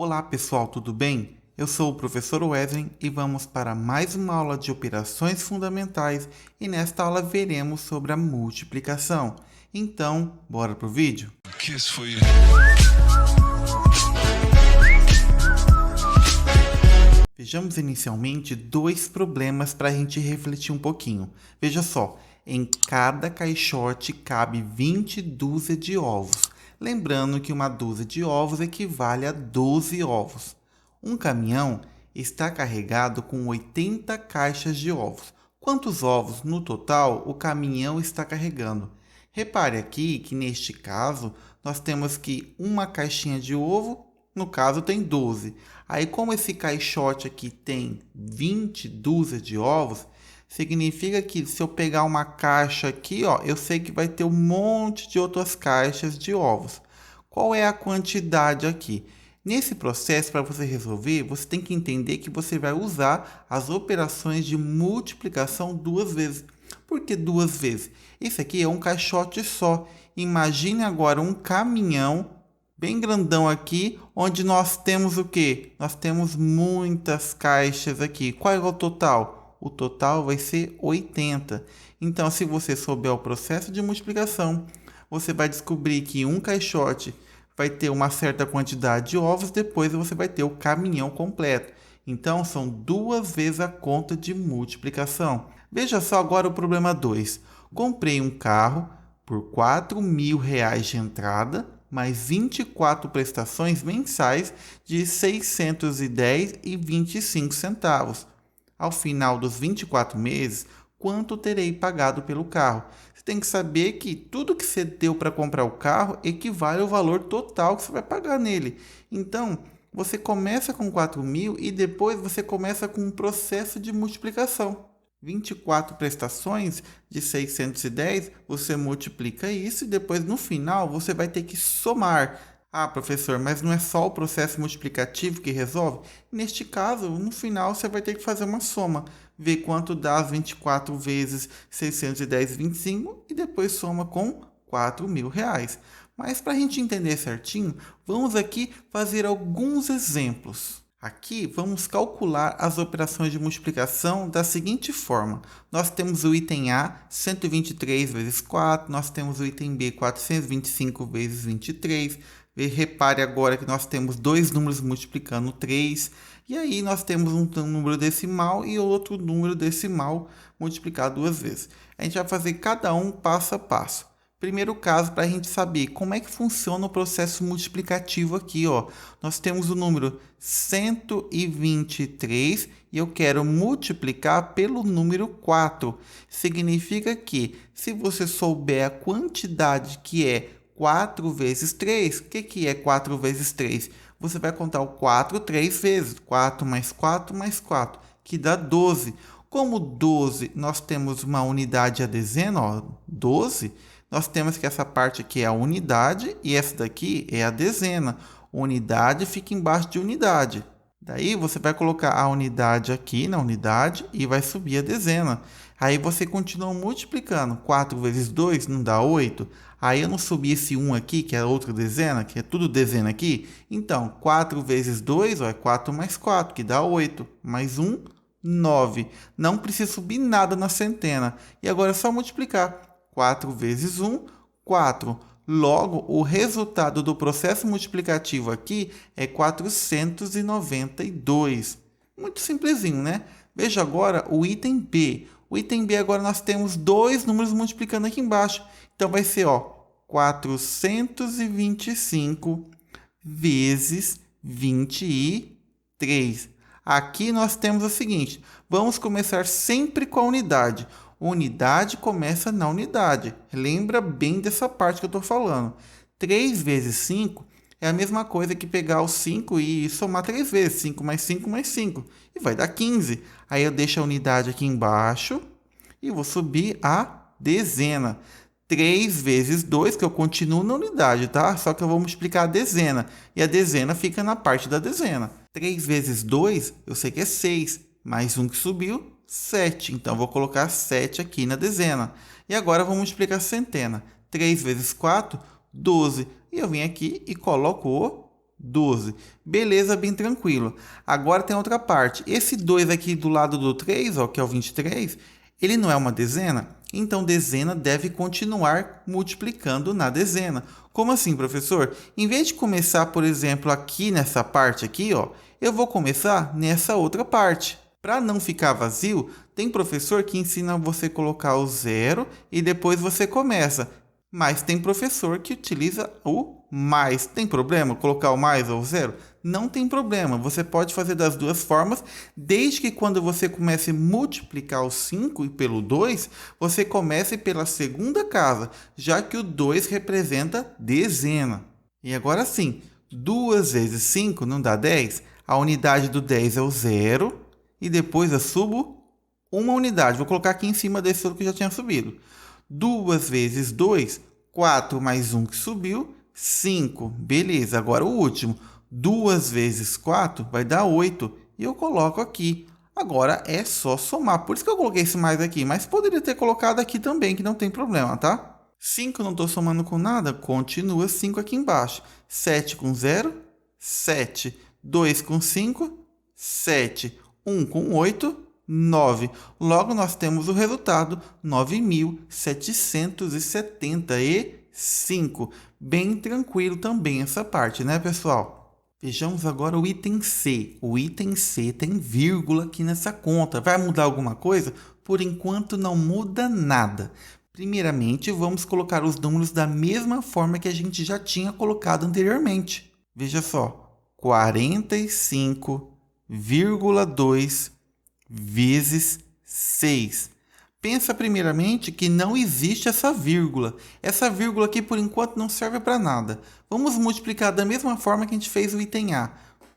Olá pessoal, tudo bem? Eu sou o professor Wesley e vamos para mais uma aula de operações fundamentais e nesta aula veremos sobre a multiplicação. Então, bora pro vídeo? Vejamos inicialmente dois problemas para a gente refletir um pouquinho. Veja só, em cada caixote cabe 20 dúzias de ovos. Lembrando que uma dúzia de ovos equivale a 12 ovos. Um caminhão está carregado com 80 caixas de ovos. Quantos ovos no total o caminhão está carregando? Repare aqui que neste caso nós temos que uma caixinha de ovo, no caso tem 12. Aí como esse caixote aqui tem 20 dúzias de ovos, significa que se eu pegar uma caixa aqui, ó, eu sei que vai ter um monte de outras caixas de ovos. Qual é a quantidade aqui? Nesse processo, para você resolver, você tem que entender que você vai usar as operações de multiplicação duas vezes. Por que duas vezes? Esse aqui é um caixote só. Imagine agora um caminhão bem grandão aqui, onde nós temos o quê? Nós temos muitas caixas aqui. Qual é o total? O total vai ser 80. Então, se você souber o processo de multiplicação, você vai descobrir que um caixote vai ter uma certa quantidade de ovos, depois você vai ter o caminhão completo. Então, são duas vezes a conta de multiplicação. Veja só agora o problema 2. Comprei um carro por R$ 4.000 de entrada, mais 24 prestações mensais de R$ 610,25. Ao final dos 24 meses, quanto terei pagado pelo carro? Você tem que saber que tudo que você deu para comprar o carro equivale ao valor total que você vai pagar nele. Então, você começa com 4.000 e depois você começa com um processo de multiplicação. 24 prestações de 610, você multiplica isso e depois no final você vai ter que somar. Ah, professor, mas não é só o processo multiplicativo que resolve? Neste caso, no final você vai ter que fazer uma soma, ver quanto dá as 24 vezes 610,25 e depois soma com R$ 4.000. Mas para a gente entender certinho, vamos aqui fazer alguns exemplos. Aqui vamos calcular as operações de multiplicação da seguinte forma. Nós temos o item A, 123 vezes 4, nós temos o item B, 425 vezes 23. Repare agora que nós temos dois números multiplicando 3, e aí nós temos um número decimal e outro número decimal multiplicado duas vezes. A gente vai fazer cada um passo a passo. Primeiro caso, para a gente saber como é que funciona o processo multiplicativo aqui, ó. Nós temos o número 123 e eu quero multiplicar pelo número 4. Significa que, se você souber a quantidade que é 4 vezes 3, o que é 4 vezes 3? Você vai contar o 4 3 vezes, 4 mais 4 mais 4, que dá 12. Como 12, nós temos uma unidade a dezena, ó, 12, nós temos que essa parte aqui é a unidade e essa daqui é a dezena. Unidade fica embaixo de unidade. Daí você vai colocar a unidade aqui na unidade e vai subir a dezena. Aí você continua multiplicando. 4 vezes 2 não dá 8. Aí eu não subi esse 1 aqui, que é outra dezena, que é tudo dezena aqui. Então, 4 vezes 2 ó, é 4 mais 4, que dá 8. Mais 1, 9. Não precisa subir nada na centena. E agora é só multiplicar. 4 vezes 1, 4. Logo, o resultado do processo multiplicativo aqui é 492. Muito simplesinho, né? Veja agora o item B. O item B agora nós temos dois números multiplicando aqui embaixo. Então vai ser, ó, 425 vezes 23. Aqui nós temos o seguinte, vamos começar sempre com a unidade. Unidade começa na unidade. Lembra bem dessa parte que eu estou falando. 3 vezes 5 é a mesma coisa que pegar o 5 e somar 3 vezes. 5 mais 5 mais 5. E vai dar 15. Aí eu deixo a unidade aqui embaixo e vou subir a dezena. 3 vezes 2, que eu continuo na unidade, tá? Só que eu vou multiplicar a dezena. E a dezena fica na parte da dezena. 3 vezes 2, eu sei que é 6. Mais um que subiu, 7. Então, vou colocar 7 aqui na dezena. E agora, vamos multiplicar a centena. 3 vezes 4, 12. E eu venho aqui e coloco o 12. Beleza, bem tranquilo. Agora tem outra parte. Esse 2 aqui do lado do 3, ó, que é o 23, ele não é uma dezena? Então, dezena deve continuar multiplicando na dezena. Como assim, professor? Em vez de começar, por exemplo, aqui nessa parte aqui, ó, eu vou começar nessa outra parte. Para não ficar vazio, tem professor que ensina você a colocar o 0 e depois você começa. Mas tem professor que utiliza o mais. Tem problema colocar o mais ou o 0? Não tem problema. Você pode fazer das duas formas, desde que quando você comece a multiplicar o 5 e pelo 2, você comece pela segunda casa, já que o 2 representa dezena. E agora sim, 2 vezes 5 não dá 10? A unidade do 10 é o 0 e depois eu subo uma unidade. Vou colocar aqui em cima desse outro que já tinha subido. 2 vezes 2, 4 mais 1 que subiu, 5. Beleza, agora o último. 2 vezes 4 vai dar 8. E eu coloco aqui. Agora é só somar. Por isso que eu coloquei esse mais aqui. Mas poderia ter colocado aqui também, que não tem problema, tá? 5 não estou somando com nada. Continua 5 aqui embaixo. 7 com 0, 7. 2 com 5, 7. 1 com 8, 9. Logo, nós temos o resultado 9.775. Bem tranquilo também essa parte, né, pessoal? Vejamos agora o item C. O item C tem vírgula aqui nessa conta. Vai mudar alguma coisa? Por enquanto, não muda nada. Primeiramente, vamos colocar os números da mesma forma que a gente já tinha colocado anteriormente. Veja só, 45,2 vezes 6. Pensa primeiramente que não existe essa vírgula. Essa vírgula aqui, por enquanto, não serve para nada. Vamos multiplicar da mesma forma que a gente fez o item A,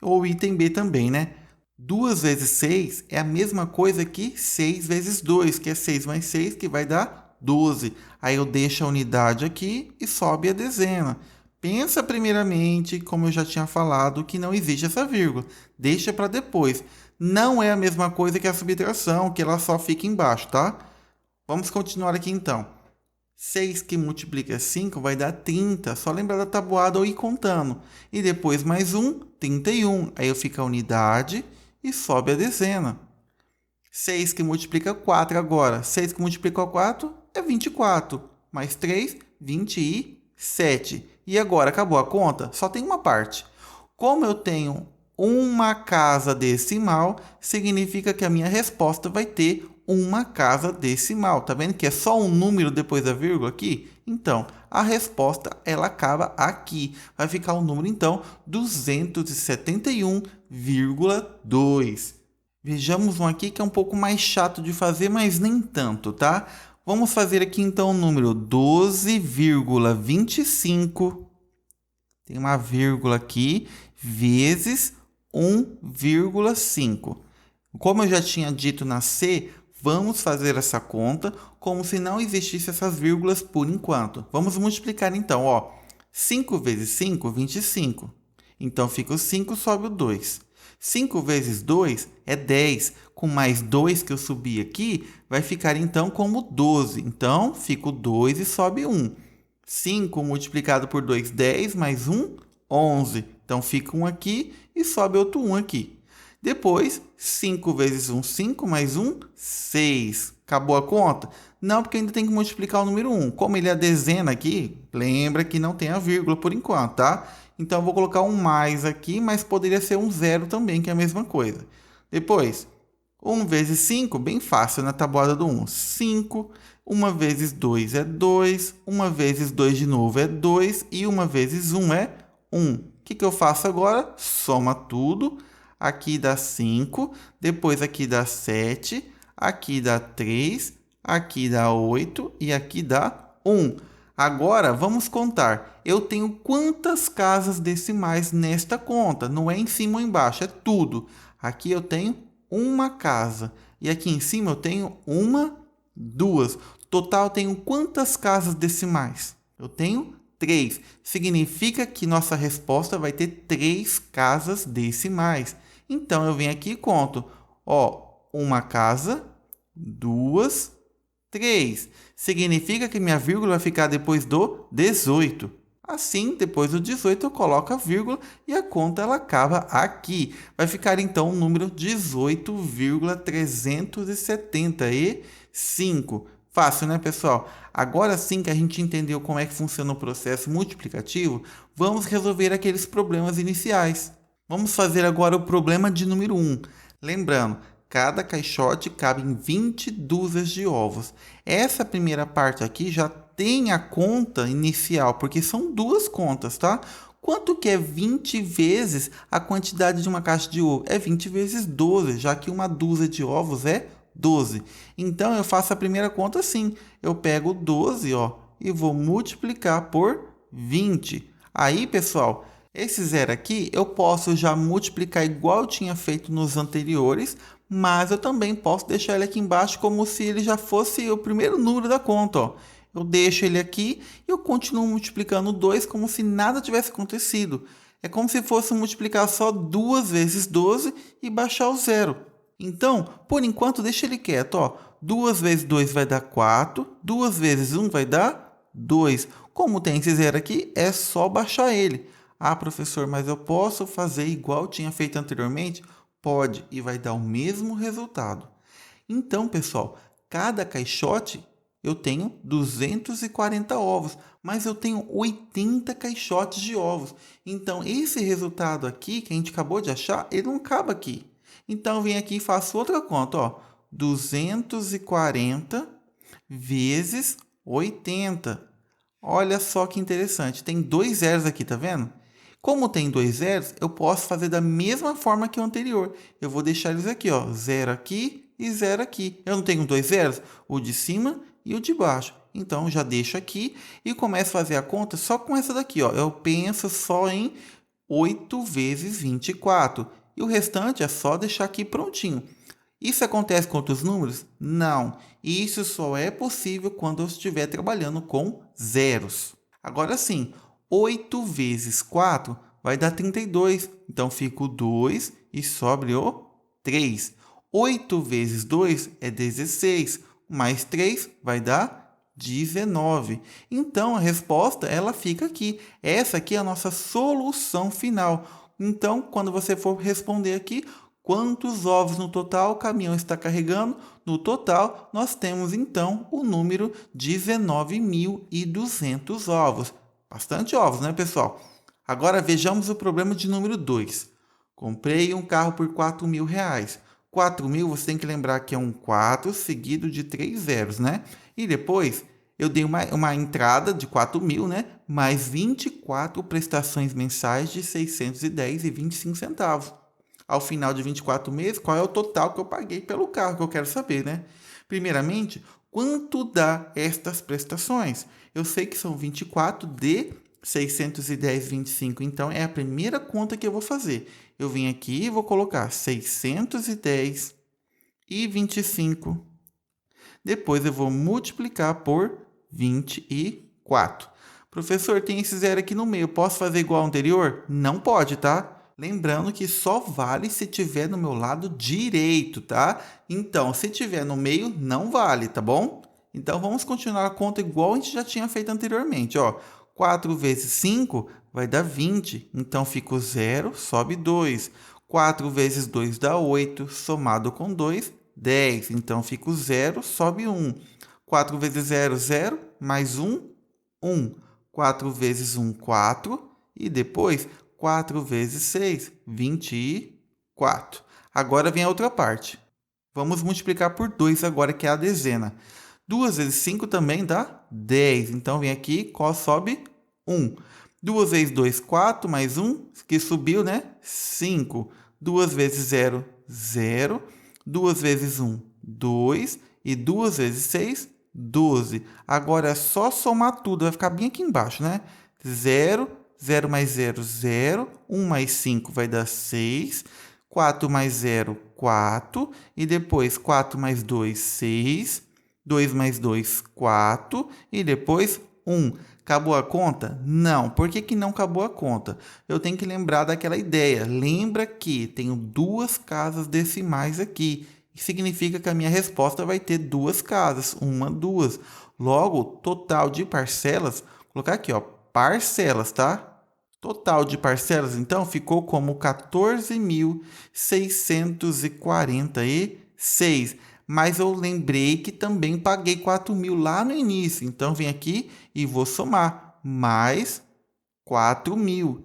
ou o item B também, né? 2 vezes 6 é a mesma coisa que 6 vezes 2, que é 6 mais 6, que vai dar 12. Aí eu deixo a unidade aqui e sobe a dezena. Pensa primeiramente, como eu já tinha falado, que não existe essa vírgula. Deixa para depois. Não é a mesma coisa que a subtração, que ela só fica embaixo, tá? Vamos continuar aqui então. 6 que multiplica 5 vai dar 30. Só lembrar da tabuada ou ir contando. E depois mais 1, 31. Aí eu fico a unidade e sobe a dezena. 6 que multiplica 4 agora. 6 que multiplica 4 é 24. Mais 3, 27. E agora, acabou a conta? Só tem uma parte. Como eu tenho uma casa decimal, significa que a minha resposta vai ter uma casa decimal. Tá vendo que é só um número depois da vírgula aqui? Então, a resposta ela acaba aqui. Vai ficar o número, então, 271,2. Vejamos um aqui que é um pouco mais chato de fazer, mas nem tanto, tá? Vamos fazer aqui, então, o número 12,25. Tem uma vírgula aqui, vezes 1,5. Como eu já tinha dito na C, vamos fazer essa conta como se não existisse essas vírgulas por enquanto. Vamos multiplicar então, ó. 5 vezes 5, 25. Então, fica o 5, sobe o 2. 5 vezes 2 é 10. Com mais 2 que eu subi aqui, vai ficar então como 12. Então, fica o 2 e sobe 1. 5 multiplicado por 2, 10, mais 1, 11. Então, fica 1 aqui e sobe outro 1 aqui. Depois, 5 vezes 1, 5, mais 1, 6. Acabou a conta? Não, porque ainda tem que multiplicar o número 1. Como ele é a dezena aqui, lembra que não tem a vírgula por enquanto, tá? Então, eu vou colocar um mais aqui, mas poderia ser um 0 também, que é a mesma coisa. Depois, 1 vezes 5, bem fácil na tabuada do 1. 5. 1 vezes 2 é 2. 1 vezes 2 de novo é 2. E 1 vezes 1 é 1. O que eu faço agora? Soma tudo. Aqui dá 5. Depois aqui dá 7. Aqui dá 3. Aqui dá 8. E aqui dá 1. Agora, vamos contar. Eu tenho quantas casas decimais nesta conta? Não é em cima ou embaixo, é tudo. Aqui eu tenho uma casa. E aqui em cima eu tenho uma, duas. Total, eu tenho quantas casas decimais? Eu tenho 3. Significa que nossa resposta vai ter 3 casas decimais. Então, eu venho aqui e conto. Ó, uma casa, 2, 3. Significa que minha vírgula vai ficar depois do 18. Assim, depois do 18 eu coloco a vírgula e a conta ela acaba aqui. Vai ficar então o número 18,375. Fácil, né, pessoal? Agora sim que a gente entendeu como é que funciona o processo multiplicativo, vamos resolver aqueles problemas iniciais. Vamos fazer agora o problema de número 1. Lembrando, cada caixote cabe em 20 dúzias de ovos. Essa primeira parte aqui já tem a conta inicial, porque são duas contas, tá? Quanto que é 20 vezes a quantidade de uma caixa de ovo? É 20 vezes 12, já que uma dúzia de ovos é 12. Então, eu faço a primeira conta assim. Eu pego 12, ó, e vou multiplicar por 20. Aí, pessoal, esse zero aqui eu posso já multiplicar igual eu tinha feito nos anteriores, mas eu também posso deixar ele aqui embaixo como se ele já fosse o primeiro número da conta, ó. Eu deixo ele aqui e eu continuo multiplicando 2 como se nada tivesse acontecido. É como se fosse multiplicar só 2 vezes 12 e baixar o zero. Então, por enquanto, deixa ele quieto, ó. 2 vezes 2 vai dar 4, 2 vezes 1 vai dar 2. Como tem esse zero aqui, é só baixar ele. Ah, professor, mas eu posso fazer igual eu tinha feito anteriormente? Pode, e vai dar o mesmo resultado. Então, pessoal, cada caixote eu tenho 240 ovos, mas eu tenho 80 caixotes de ovos. Então, esse resultado aqui que a gente acabou de achar, ele não acaba aqui. Então, eu venho aqui e faço outra conta, ó. 240 vezes 80. Olha só que interessante, tem dois zeros aqui, tá vendo? Como tem dois zeros, eu posso fazer da mesma forma que o anterior. Eu vou deixar eles aqui, ó, zero aqui e zero aqui. Eu não tenho dois zeros? O de cima e o de baixo. Então, já deixo aqui e começo a fazer a conta só com essa daqui, ó. Eu penso só em 8 vezes 24. E o restante é só deixar aqui prontinho. Isso acontece com outros números? Não. Isso só é possível quando eu estiver trabalhando com zeros. Agora sim, 8 vezes 4 vai dar 32. Então, fica o 2 e sobre o 3. 8 vezes 2 é 16. Mais 3 vai dar 19. Então, a resposta ela fica aqui. Essa aqui é a nossa solução final. Então, quando você for responder aqui, quantos ovos no total o caminhão está carregando? No total, nós temos então o número 19.200 ovos. Bastante ovos, né, pessoal? Agora vejamos o problema de número 2. Comprei um carro por R$ 4.000. 4.000, você tem que lembrar que é um 4 seguido de 3 zeros, né? E depois eu dei uma entrada de 4.000, né? Mais 24 prestações mensais de 610,25 centavos. Ao final de 24 meses, qual é o total que eu paguei pelo carro, que eu quero saber, né? Primeiramente, quanto dá estas prestações? Eu sei que são 24 de 610,25, então é a primeira conta que eu vou fazer. Eu vim aqui e vou colocar 610,25. Depois eu vou multiplicar por 24. Professor, tem esse zero aqui no meio, posso fazer igual ao anterior? Não pode, tá? Lembrando que só vale se tiver no meu lado direito, tá? Então, se tiver no meio, não vale, tá bom? Então, vamos continuar a conta igual a gente já tinha feito anteriormente, ó. 4 vezes 5 vai dar 20, então fica o 0, sobe 2. 4 vezes 2 dá 8, somado com 2, 10. Então, fica o 0, sobe 1. 4 vezes 0, 0, mais 1, 1. 4 vezes 1, 4. E depois, 4 vezes 6, 24. Agora vem a outra parte. Vamos multiplicar por 2 agora, que é a dezena. 2 vezes 5 também dá 10. Então, vem aqui, sobe 1. 2 vezes 2, 4, mais 1, que subiu, né? 5. 2 vezes 0, 0. 2 vezes 1, 2. E 2 vezes 6, 12. Agora é só somar tudo, vai ficar bem aqui embaixo, né? 0, 0 mais 0, 0. 1 mais 5 vai dar 6. 4 mais 0, 4. E depois 4 mais 2, 6. 2 mais 2, 4. E depois 1. Acabou a conta? Não. Por que não acabou a conta? Eu tenho que lembrar daquela ideia. Lembra que tenho duas casas decimais aqui. Significa que a minha resposta vai ter duas casas. 1, 2. Logo, total de parcelas, vou colocar aqui, ó, parcelas, tá? Total de parcelas, então, ficou como 14.646. Mas eu lembrei que também paguei 4.000 lá no início. Então, vem aqui e vou somar mais 4.000.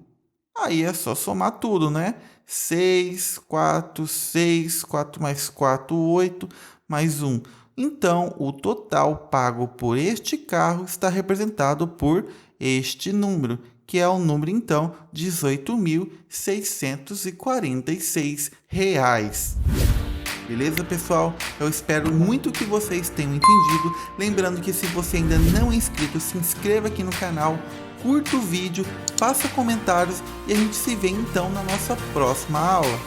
Aí é só somar tudo, né? 6, 4, 6, 4 mais 4, 8, mais 1. Então, o total pago por este carro está representado por este número, que é o número, então, de R$ 18.646. Beleza, pessoal? Eu espero muito que vocês tenham entendido. Lembrando que se você ainda não é inscrito, se inscreva aqui no canal, curta o vídeo, faça comentários e a gente se vê então na nossa próxima aula.